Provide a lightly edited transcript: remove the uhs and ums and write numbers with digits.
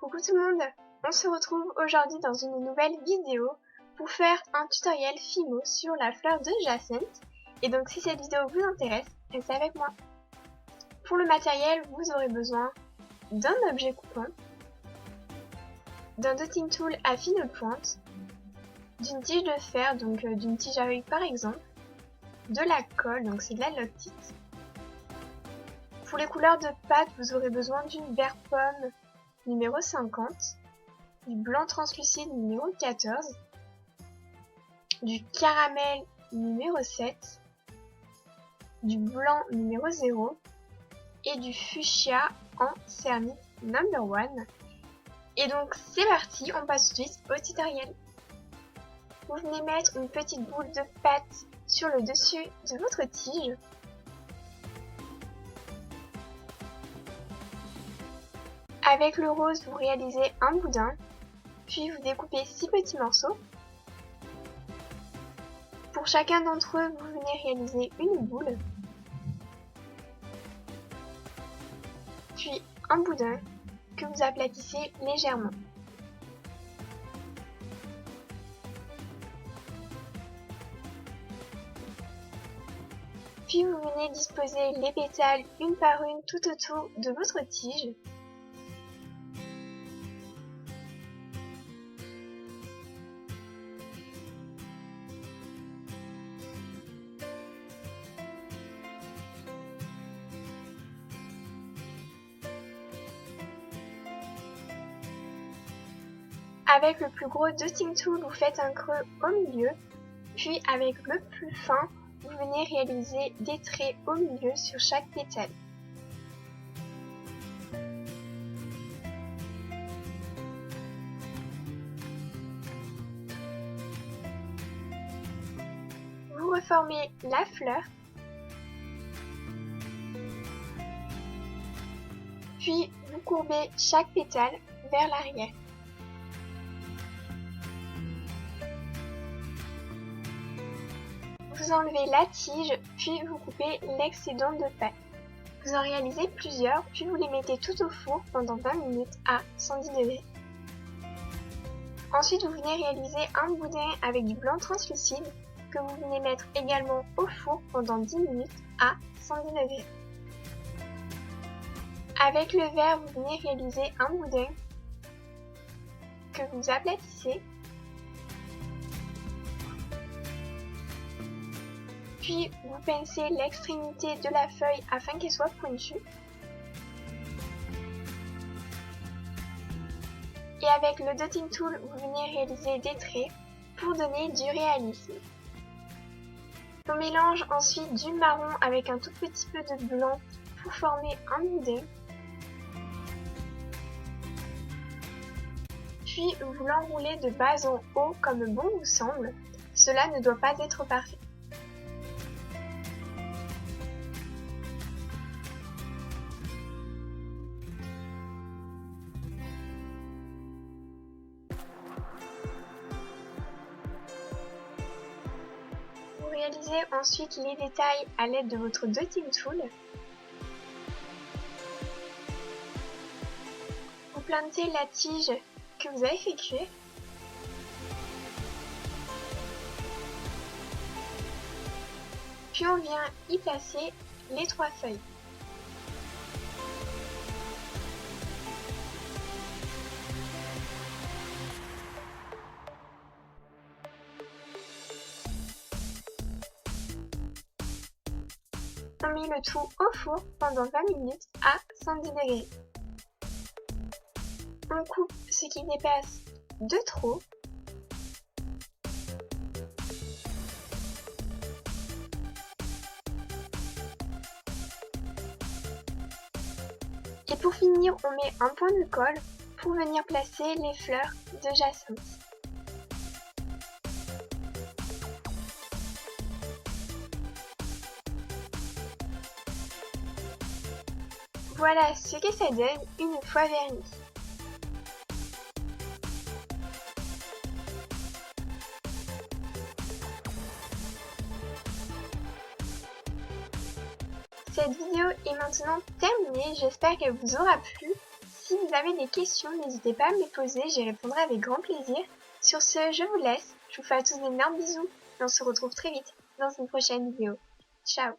Coucou tout le monde, on se retrouve aujourd'hui dans une nouvelle vidéo pour faire un tutoriel Fimo sur la fleur de Jacinthe. Et donc si cette vidéo vous intéresse, restez avec moi. Pour le matériel, vous aurez besoin d'un objet coupant, d'un dotting tool à fine pointe, d'une tige de fer, donc d'une tige à œil par exemple, de la colle, donc c'est de la Loctite. Pour les couleurs de pâte, vous aurez besoin du vert pomme numéro 50, du blanc translucide numéro 14, du caramel numéro 7, du blanc numéro 0 et du fuchsia en céramique number 1. Et donc c'est parti, on passe tout de suite au tutoriel. Vous venez mettre une petite boule de pâte sur le dessus de votre tige. Avec le rose, vous réalisez un boudin, puis vous découpez 6 petits morceaux. Pour chacun d'entre eux, vous venez réaliser une boule, puis un boudin que vous aplatissez légèrement. Puis vous venez disposer les pétales une par une tout autour de votre tige. Avec le plus gros dotting tool, vous faites un creux au milieu, puis avec le plus fin, vous venez réaliser des traits au milieu sur chaque pétale. Vous reformez la fleur, puis vous courbez chaque pétale vers l'arrière. Vous enlevez la tige, puis vous coupez l'excédent de pâte. Vous en réalisez plusieurs, puis vous les mettez tout au four pendant 20 minutes à 110 degrés. Ensuite, vous venez réaliser un boudin avec du blanc translucide que vous venez mettre également au four pendant 10 minutes à 110 degrés. Avec le vert, vous venez réaliser un boudin que vous aplatissez. Puis vous pincez l'extrémité de la feuille afin qu'elle soit pointue. Et avec le dotting tool, vous venez réaliser des traits pour donner du réalisme. On mélange ensuite du marron avec un tout petit peu de blanc pour former un boudin. Puis vous l'enroulez de bas en haut comme bon vous semble. Cela ne doit pas être parfait. Vous réalisez ensuite les détails à l'aide de votre dotting tool. Vous plantez la tige que vous avez fait cuire. Puis on vient y placer les 3 feuilles. On met le tout au four pendant 20 minutes à 110 degrés. On coupe ce qui dépasse de trop. Et pour finir, on met un point de colle pour venir placer les fleurs de Jacinthe. Voilà ce que ça donne une fois verni. Cette vidéo est maintenant terminée, j'espère qu'elle vous aura plu. si vous avez des questions, n'hésitez pas à me les poser, j'y répondrai avec grand plaisir. Sur ce, je vous laisse, je vous fais à tous d'énormes bisous et on se retrouve très vite dans une prochaine vidéo. Ciao!